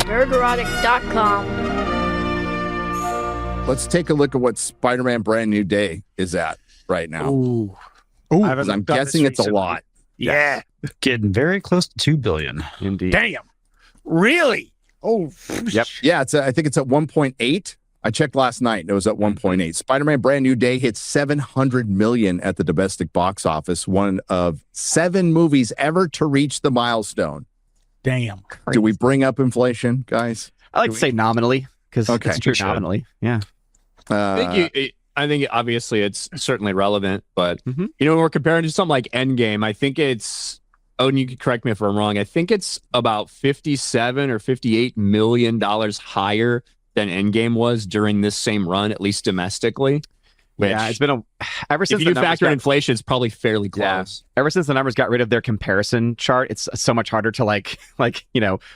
Nerdrotic.com. Let's take a look at what Spider-Man Brand New Day is at right now. Ooh. I'm guessing it's a lot. Yeah. Getting very close to 2 billion. Indeed. Damn. Really? Oh. Yep. Yeah, I think it's at 1.8. I checked last night and it was at 1.8. Spider-Man Brand New Day hit 700 million at the domestic box office, one of 7 movies ever to reach the milestone. Damn. Do we bring up inflation, guys? I like to say nominally, because it's true nominally. Yeah. I think obviously it's certainly relevant, but when we're comparing to something like Endgame, I think it's, and you can correct me if I'm wrong, I think it's about $57 or $58 million higher than Endgame was during this same run, at least domestically. Yeah, it's been ever since if you do factor in inflation, it's probably fairly close. Yeah. Ever since the numbers got rid of their comparison chart, it's so much harder to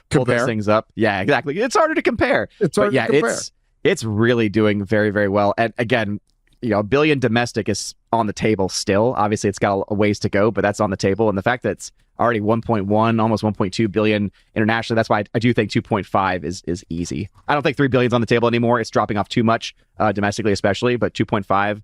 pull those things up. Yeah, exactly. It's harder to compare. To compare. It's really doing very, very well. And again, $1 billion domestic is on the table still. Obviously, it's got a ways to go, but that's on the table. And the fact that it's already 1.1, almost 1.2 billion internationally, that's why I do think 2.5 is easy. I don't think 3 billion's on the table anymore. It's dropping off too much domestically, especially, but 2.5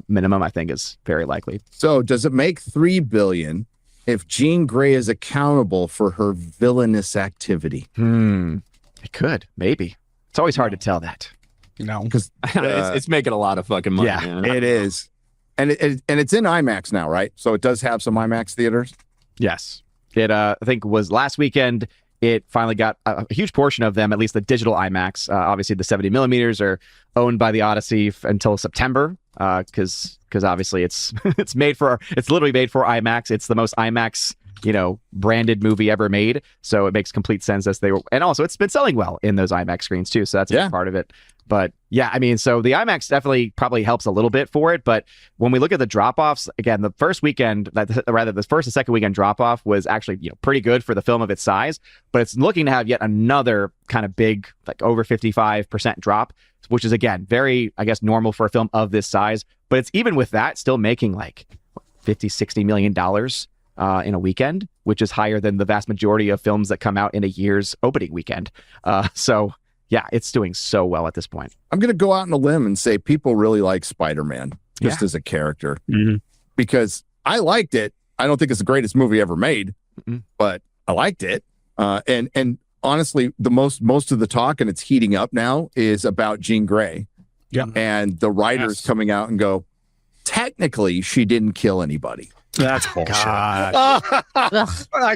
minimum, I think, is very likely. So does it make 3 billion if Jean Grey is accountable for her villainous activity? It could, maybe. It's always hard to tell that. Because it's making a lot of fucking money. Yeah, man. it is. And it's in IMAX now, right? So it does have some IMAX theaters? Yes. It, I think, was last weekend. It finally got a huge portion of them, at least the digital IMAX. Obviously, the 70 millimeters are owned by the Odyssey until September, because obviously it's literally made for IMAX. It's the most IMAX branded movie ever made. So it makes complete sense and also it's been selling well in those IMAX screens too. So that's a big part of it. But yeah, I mean, so the IMAX definitely probably helps a little bit for it. But when we look at the drop-offs, again, the first weekend, the first and second weekend drop-off was actually pretty good for the film of its size. But it's looking to have yet another kind of big, like over 55% drop, which is, again, very, I guess, normal for a film of this size. But it's even with that still making like $50-60 million in a weekend, which is higher than the vast majority of films that come out in a year's opening weekend. So yeah, it's doing so well at this point. I'm going to go out on a limb and say people really like Spider-Man just as a character because I liked it. I don't think it's the greatest movie ever made, but I liked it. And honestly, the most of the talk, and it's heating up now, is about Jean Grey. Yeah. And the writers coming out and go, technically, she didn't kill anybody. That's bullshit.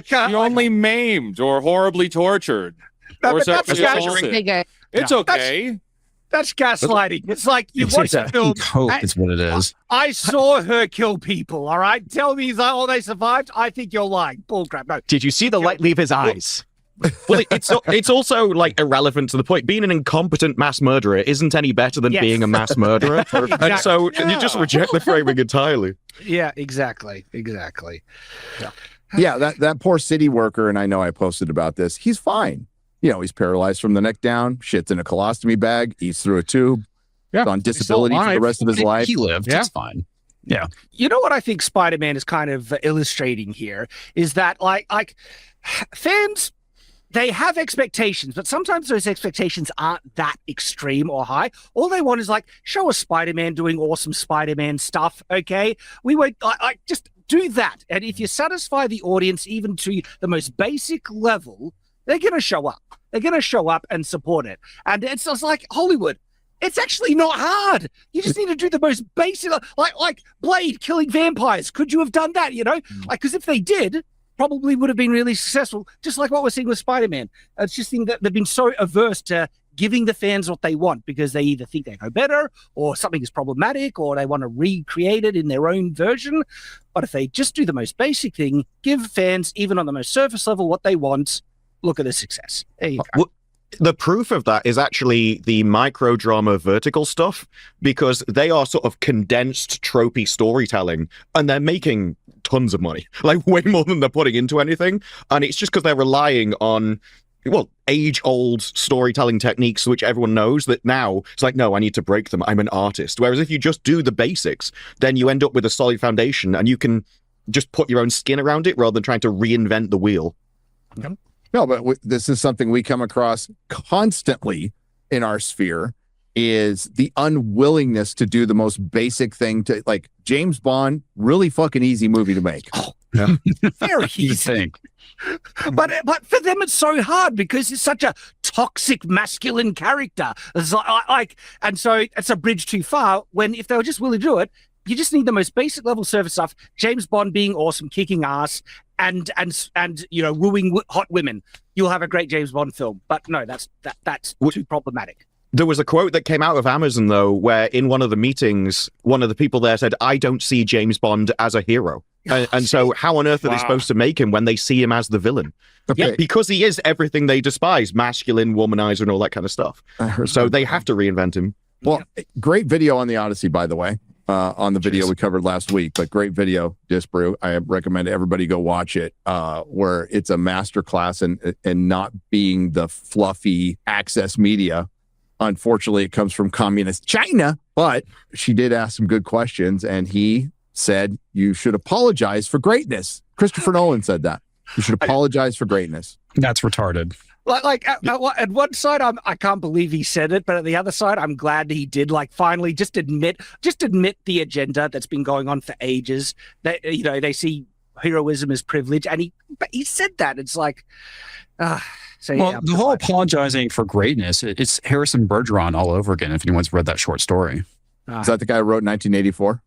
She only maimed or horribly tortured. Or sexually assaulted. It's okay. That's gaslighting. It's like you watch a film. Hope is what it is. I saw her kill people. All right, tell me they survived. I think you're lying. Bullcrap. No. Did you see the light leave his eyes? Well, it's also like irrelevant to the point. Being an incompetent mass murderer isn't any better than being a mass murderer, and so you just reject the framing entirely. Yeah, exactly. Yeah, that poor city worker, and I know I posted about this. He's fine. He's paralyzed from the neck down, shits in a colostomy bag, eats through a tube, he's on disability for the rest of his life. He lived. Yeah. It's fine. Yeah. You know what I think Spider-Man is kind of illustrating here is that like fans, they have expectations, but sometimes those expectations aren't that extreme or high. All they want is show a Spider-Man doing awesome Spider-Man stuff. Okay, we won't just do that. And if you satisfy the audience even to the most basic level, they're going to show up. They're going to show up and support it. And it's just like Hollywood. It's actually not hard. You just need to do the most basic, like Blade killing vampires. Could you have done that? Because if they did, probably would have been really successful. Just like what we're seeing with Spider-Man. It's just that they've been so averse to giving the fans what they want because they either think they know better or something is problematic or they want to recreate it in their own version. But if they just do the most basic thing, give fans, even on the most surface level, what they want, look at the success. There you go. Well, the proof of that is actually the microdrama vertical stuff, because they are sort of condensed tropey storytelling and they're making tons of money, like way more than they're putting into anything. And it's just because they're relying on, well, age-old storytelling techniques, which everyone knows, that now it's like, no, I need to break them. I'm an artist. Whereas if you just do the basics, then you end up with a solid foundation and you can just put your own skin around it rather than trying to reinvent the wheel. No, but this is something we come across constantly in our sphere, is the unwillingness to do the most basic thing to, like, James Bond, really fucking easy movie to make. Oh, very easy. But for them it's so hard because it's such a toxic masculine character. It's like, and so it's a bridge too far, when if they were just willing to do it, you just need the most basic level service stuff. James Bond being awesome, kicking ass, and wooing hot women. You'll have a great James Bond film. But no, that's too problematic. There was a quote that came out of Amazon, though, where in one of the meetings, one of the people there said, "I don't see James Bond as a hero." And so how on earth are they supposed to make him when they see him as the villain? Okay. Because he is everything they despise, masculine, womanizer, and all that kind of stuff. So they have to reinvent him. Well, great video on the Odyssey, by the way, on the video we covered last week, but great video, Disbrew. I recommend everybody go watch it, where it's a masterclass in not being the fluffy access media. Unfortunately, it comes from communist China, but she did ask some good questions, and he said, you should apologize for greatness. Christopher Nolan said that. You should apologize for greatness. That's retarded. At one side, I can't believe he said it, but at the other side, I'm glad he did. Like, finally, just admit the agenda that's been going on for ages. That, they see heroism as privilege, and he said that. It's like, so yeah. The whole apologizing for greatness, it's Harrison Bergeron all over again. If anyone's read that short story, is that the guy who wrote 1984?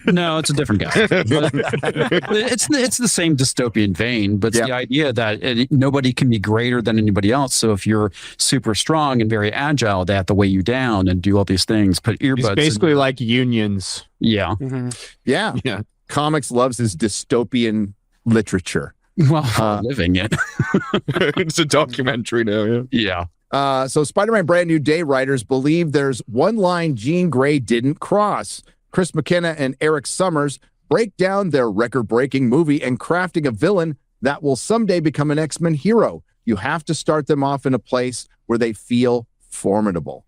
No, it's a different guy. It's the same dystopian vein, but it's the idea that nobody can be greater than anybody else. So if you're super strong and very agile, they have to weigh you down and do all these things. Put earbuds. It's basically like unions. Yeah. Mm-hmm. Yeah. Comics loves his dystopian literature. Well, living it. It's a documentary now. Yeah. So Spider-Man Brand New Day writers believe there's one line Jean Grey didn't cross. Chris McKenna and Eric Summers break down their record-breaking movie and crafting a villain that will someday become an X-Men hero. You have to start them off in a place where they feel formidable.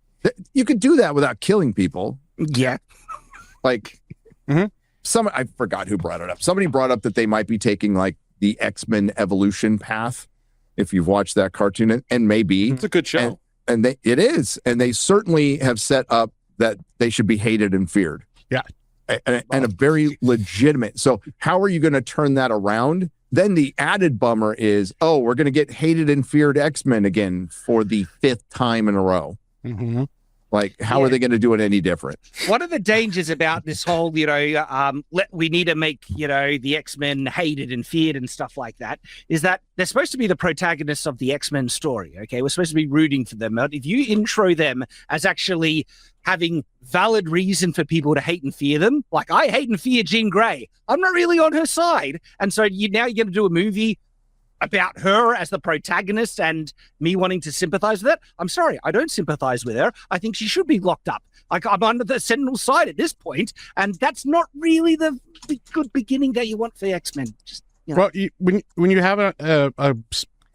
You could do that without killing people. Yeah. Like, I forgot who brought it up. Somebody brought up that they might be taking, like, the X-Men evolution path, if you've watched that cartoon, and maybe it's a good show, and it is, and they certainly have set up that they should be hated and feared, and a very legitimate. So how are you going to turn that around? Then the added bummer is, we're going to get hated and feared X-Men again for the 5th time in a row. Like, how are they going to do it any different? One of the dangers about this whole, we need to make, the X-Men hated and feared and stuff like that, is that they're supposed to be the protagonists of the X-Men story, okay? We're supposed to be rooting for them. But if you intro them as actually having valid reason for people to hate and fear them, like, I hate and fear Jean Grey, I'm not really on her side. And so you're going to do a movie about her as the protagonist and me wanting to sympathize with it. I'm sorry, I don't sympathize with her. I think she should be locked up. Like, I'm under the Sentinel side at this point, and that's not really the good beginning that you want for the X-Men. Well, when you have a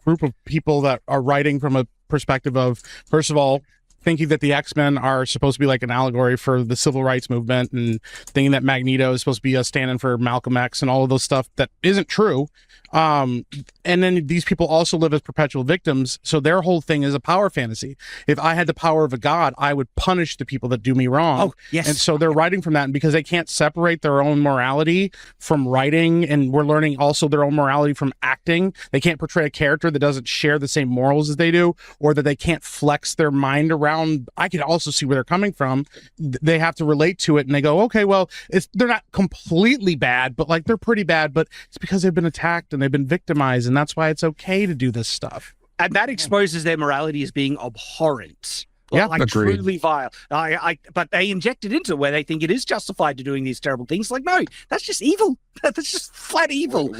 group of people that are writing from a perspective of, first of all, thinking that the X-Men are supposed to be like an allegory for the civil rights movement, and thinking that Magneto is supposed to be a stand-in for Malcolm X and all of those stuff that isn't true. And then these people also live as perpetual victims, so their whole thing is a power fantasy. If I had the power of a god, I would punish the people that do me wrong. Oh, yes. And so they're writing from that, and because they can't separate their own morality from writing, and we're learning also their own morality from acting, they can't portray a character that doesn't share the same morals as they do, or that they can't flex their mind around. I can also see where they're coming from. They have to relate to it, and they go, okay, well, they're not completely bad, but like, they're pretty bad, but it's because they've been attacked and they've been victimized, and that's why it's okay to do this stuff. And that exposes their morality as being abhorrent. Yeah, like agreed. Truly vile. But they inject it into it where they think it is justified to doing these terrible things. Like, no, that's just evil. That's just flat evil.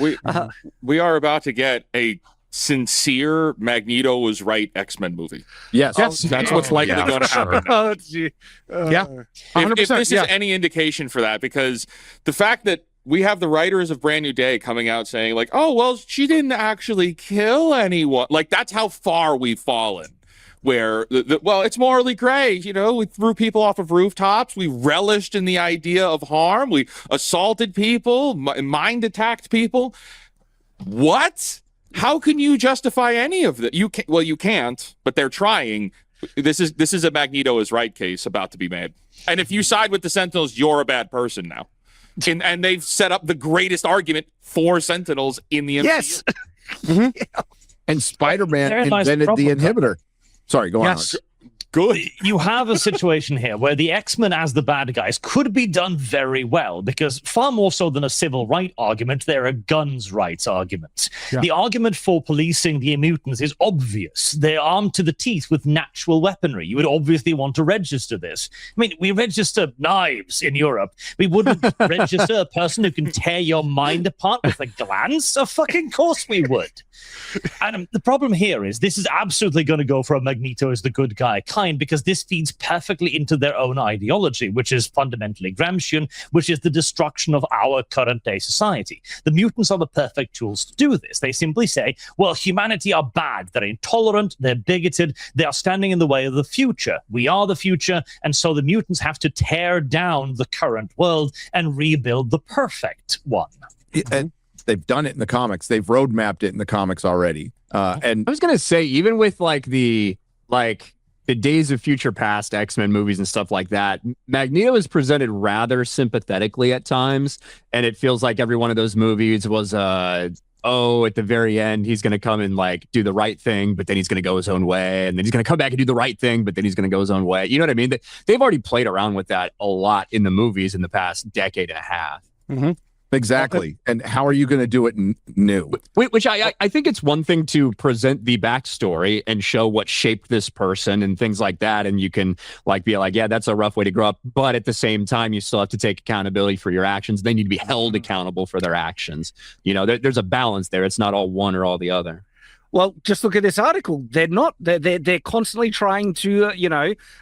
We are about to get a sincere Magneto was right X-Men movie. Yes, that's what's likely going to happen. Yeah, 100%. If this is any indication for that, because the fact that we have the writers of Brand New Day coming out saying, like, oh, well, she didn't actually kill anyone. Like, that's how far we've fallen. Where, well, it's morally gray. We threw people off of rooftops. We relished in the idea of harm. We assaulted people, mind attacked people. What? How can you justify any of that? You can't, but they're trying. This is a Magneto is right case about to be made. And if you side with the Sentinels, you're a bad person now. And they've set up the greatest argument for Sentinels in the MCU. Yes. And Spider-Man Very nice invented the problem, inhibitor. Sorry, go on. Yes. Good. You have a situation here where the X-Men as the bad guys could be done very well, because far more so than a civil right argument, they're a guns rights argument. Yeah. The argument for policing the mutants is obvious. They're armed to the teeth with natural weaponry. You would obviously want to register this. I mean, we register knives in Europe. We wouldn't register a person who can tear your mind apart with a glance. Of fucking course we would. And the problem here is this is absolutely going to go for a Magneto as the good guy kind, because this feeds perfectly into their own ideology, which is fundamentally Gramscian, which is the destruction of our current day society. The mutants are the perfect tools to do this. They simply say, well, humanity are bad. They're intolerant. They're bigoted. They are standing in the way of the future. We are the future. And so the mutants have to tear down the current world and rebuild the perfect one. And they've done it in the comics. They've roadmapped it in the comics already. And I was gonna say, even with the Days of Future Past X-Men movies and stuff like that, Magneto is presented rather sympathetically at times, and it feels like every one of those movies was at the very end he's gonna come and do the right thing, but then he's gonna go his own way, and then he's gonna come back and do the right thing, but then he's gonna go his own way. You know what I mean? They've already played around with that a lot in the movies in the past decade and a half. Mm-hmm. Exactly. And how are you going to do it new? Which I think it's one thing to present the backstory and show what shaped this person and things like that. And you can be like, yeah, that's a rough way to grow up. But at the same time, you still have to take accountability for your actions. They need to be held accountable for their actions. You know, there's a balance there. It's not all one or all the other. Well, just look at this article. They're not. They're constantly trying to,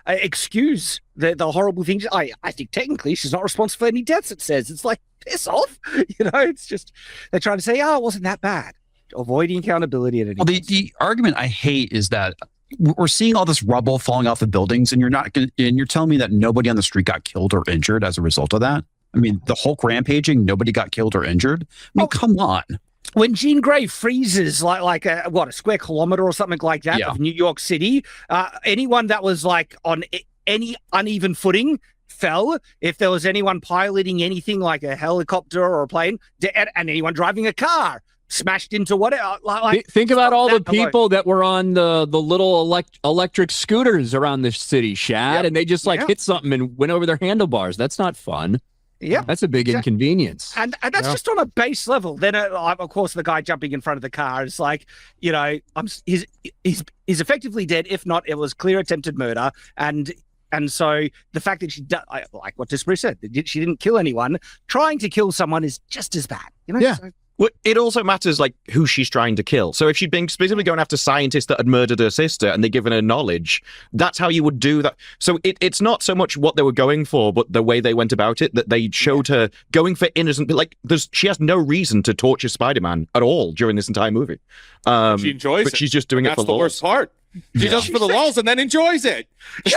excuse the horrible things. I think technically she's not responsible for any deaths. It says it's like piss off. It's just they're trying to say, it wasn't that bad. Avoiding accountability at any. Well, the argument I hate is that we're seeing all this rubble falling off the buildings, and you're telling me that nobody on the street got killed or injured as a result of that. I mean, the Hulk rampaging, nobody got killed or injured. I mean, come on. When Jean Grey freezes like a square kilometer or something like that of New York City, anyone that was on any uneven footing fell. If there was anyone piloting anything like a helicopter or a plane, and anyone driving a car smashed into whatever. Think about all the people that were on the little electric scooters around the city, Shad, and they just hit something and went over their handlebars. That's not fun. Yeah, that's a big inconvenience, and that's just on a base level. Then, of course, the guy jumping in front of the car is he's effectively dead. If not, it was clear attempted murder, and so the fact that she like what Disbury said, she didn't kill anyone. Trying to kill someone is just as bad. Yeah. So, well, it also matters who she's trying to kill. So if she'd been specifically going after scientists that had murdered her sister and they'd given her knowledge, that's how you would do that. So it's not so much what they were going for, but the way they went about it, that they showed her going for innocent. She has no reason to torture Spider-Man at all during this entire movie. She enjoys it. But she's just doing it for the worst part. She does it for the lulz and then enjoys it. She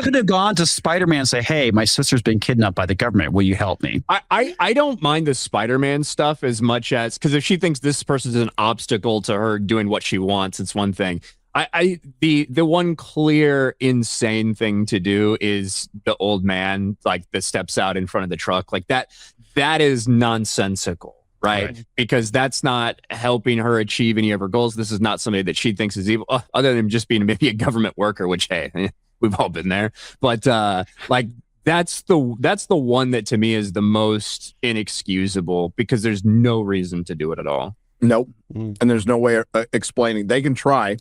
could have gone to Spider-Man and say, hey, my sister's been kidnapped by the government. Will you help me? I don't mind the Spider-Man stuff as much as, because if she thinks this person's an obstacle to her doing what she wants, it's one thing. The one clear insane thing to do is the old man that steps out in front of the truck that is nonsensical. Right? Because that's not helping her achieve any of her goals. This is not somebody that she thinks is evil, other than just being maybe a government worker, which, hey, we've all been there. But that's the one that to me is the most inexcusable, because there's no reason to do it at all. Nope. And there's no way of explaining. They can try.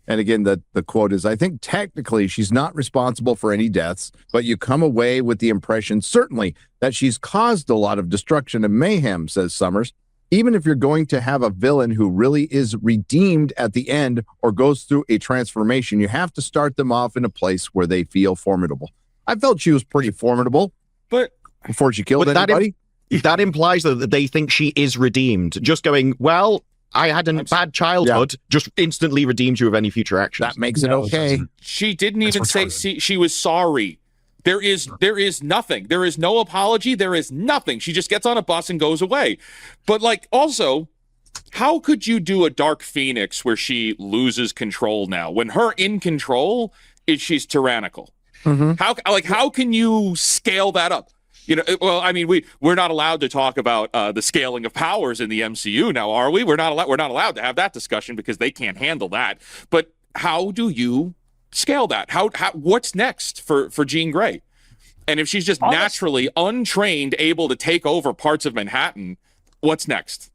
And again, the quote is, I think technically she's not responsible for any deaths, but you come away with the impression, certainly, that she's caused a lot of destruction and mayhem, says Summers. Even if you're going to have a villain who really is redeemed at the end or goes through a transformation, you have to start them off in a place where they feel formidable. I felt she was pretty formidable, but before she killed anybody. That implies that they think she is redeemed. Just going, well, I had a bad childhood, just instantly redeems you of any future actions. That makes it okay. She didn't even say she was sorry. There is nothing. There is no apology. There is nothing. She just gets on a bus and goes away. But also, how could you do a Dark Phoenix where she loses control now when her in control is she's tyrannical? How can you scale that up? You know, well, I mean, we're not allowed to talk about the scaling of powers in the MCU now, are we? We're not allowed to have that discussion because they can't handle that. But how do you scale that? How what's next for Jean Grey? And if she's just naturally untrained, able to take over parts of Manhattan, what's next?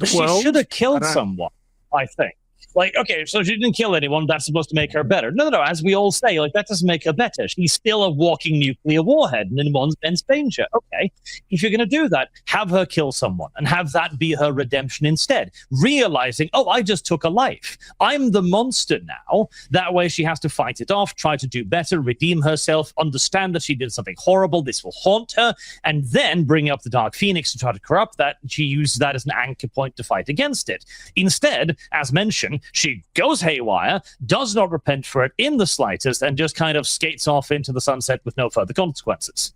She should have killed someone, I think. Like, okay, so she didn't kill anyone. That's supposed to make her better. No. As we all say, like, that doesn't make her better. She's still a walking nuclear warhead and in one's men's danger. Okay, if you're going to do that, have her kill someone and have that be her redemption instead. Realizing, oh, I just took a life. I'm the monster now. That way she has to fight it off, try to do better, redeem herself, understand that she did something horrible. This will haunt her. And then bring up the Dark Phoenix to try to corrupt that. She uses that as an anchor point to fight against it. Instead, as mentioned, she goes haywire, does not repent for it in the slightest, and just kind of skates off into the sunset with no further consequences.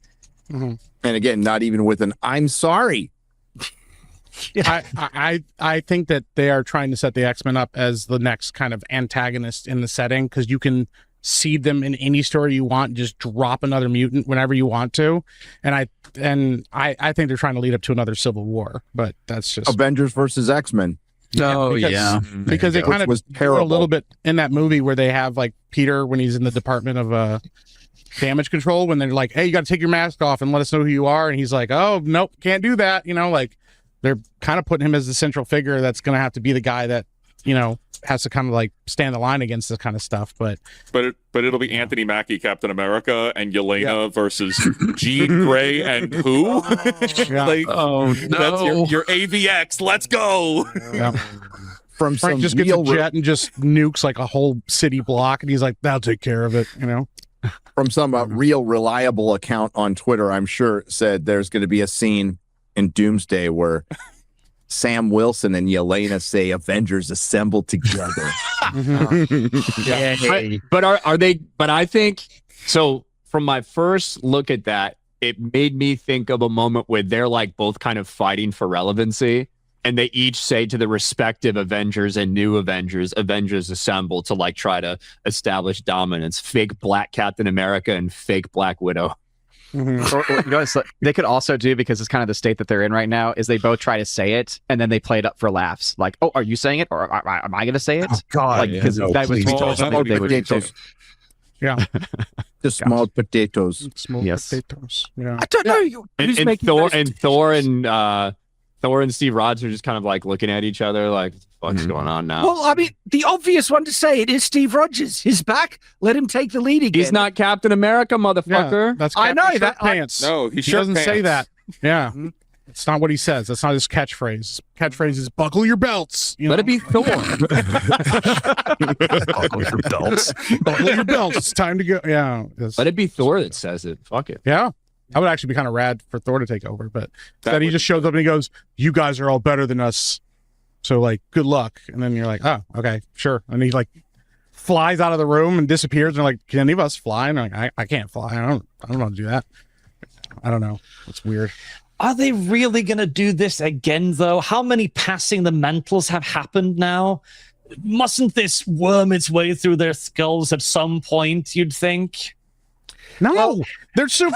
And again, not even with an "I'm sorry." I think that they are trying to set the X-Men up as the next kind of antagonist in the setting, because you can seed them in any story you want, just drop another mutant whenever you want to. And I think they're trying to lead up to another Civil War, but that's just Avengers versus X-Men. Because they kind of was a little bit in that movie where they have like Peter when he's in the Department of Damage Control, when they're like, hey, you got to take your mask off and let us know who you are, and he's like, oh nope, can't do that. You know, like they're kind of putting him as the central figure that's going to have to be the guy that, you know, has to kind of like stand the line against this kind of stuff. But it'll be Anthony Mackie, Captain America, and Yelena versus Jean Grey and who? Like, oh no, that's your AVX. Let's go. From Frank some just gets a real jet and just nukes like a whole city block, and he's like, "That'll take care of it," you know. From some real reliable account on Twitter, I'm sure, said there's going to be a scene in Doomsday where Sam Wilson and Yelena say Avengers assemble together. But are they? But I think so. From my first look at that, it made me think of a moment where they're like both kind of fighting for relevancy, and they each say to the respective Avengers and new Avengers assemble to like try to establish dominance. Fake Black Captain America and fake Black Widow. Or, you know, they could also do, because it's kind of the state that they're in right now, is they both try to say it and then they play it up for laughs. Like, oh, are you saying it, or am I going to say it? Oh, God, like, because that was they would do. Yeah, the small potatoes. Small potatoes. Yeah, I don't know. Thor and Steve Rogers are just kind of like looking at each other like, what's going on now? Well, I mean, the obvious one to say it is Steve Rogers. He's back. Let him take the lead again. He's not Captain America, motherfucker. Yeah, that's I know Shirt that. Pants. No, he doesn't pants. say that. Yeah, it's not what he says. That's not his catchphrase. His catchphrase is "buckle your belts." You Let know? it be Thor. buckle your belts. Buckle your belts. It's time to go. Yeah, Let it be Thor that says it. Fuck it. Yeah. That would actually be kind of rad for Thor to take over, but instead he just shows up and he goes, "You guys are all better than us, so like, good luck." And then you're like, "Oh, okay, sure." And he like flies out of the room and disappears. And they're like, "Can any of us fly?" And I'm like, I can't fly. I don't know how to do that. I don't know. It's weird. Are they really going to do this again, though? How many passing the mantles have happened now? Mustn't this worm its way through their skulls at some point, you'd think? No,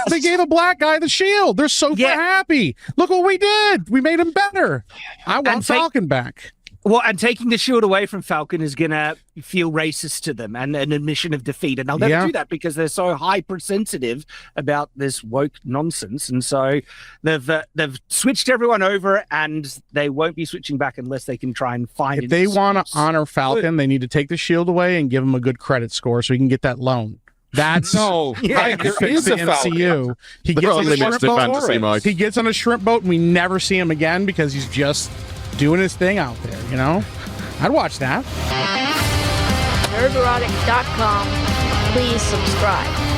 they gave a black guy the shield. They're super happy. Look what we did. We made him better. I want Falcon back. Well, and taking the shield away from Falcon is going to feel racist to them and an admission of defeat. And they'll never do that because they're so hypersensitive about this woke nonsense. And so they've switched everyone over, and they won't be switching back unless they can try and find. If they want to honor Falcon, they need to take the shield away and give him a good credit score so he can get that loan. That's no. There is the MCU. He gets on a shrimp boat, and we never see him again because he's just doing his thing out there. You know, I'd watch that. Nerderotic.com. Please subscribe.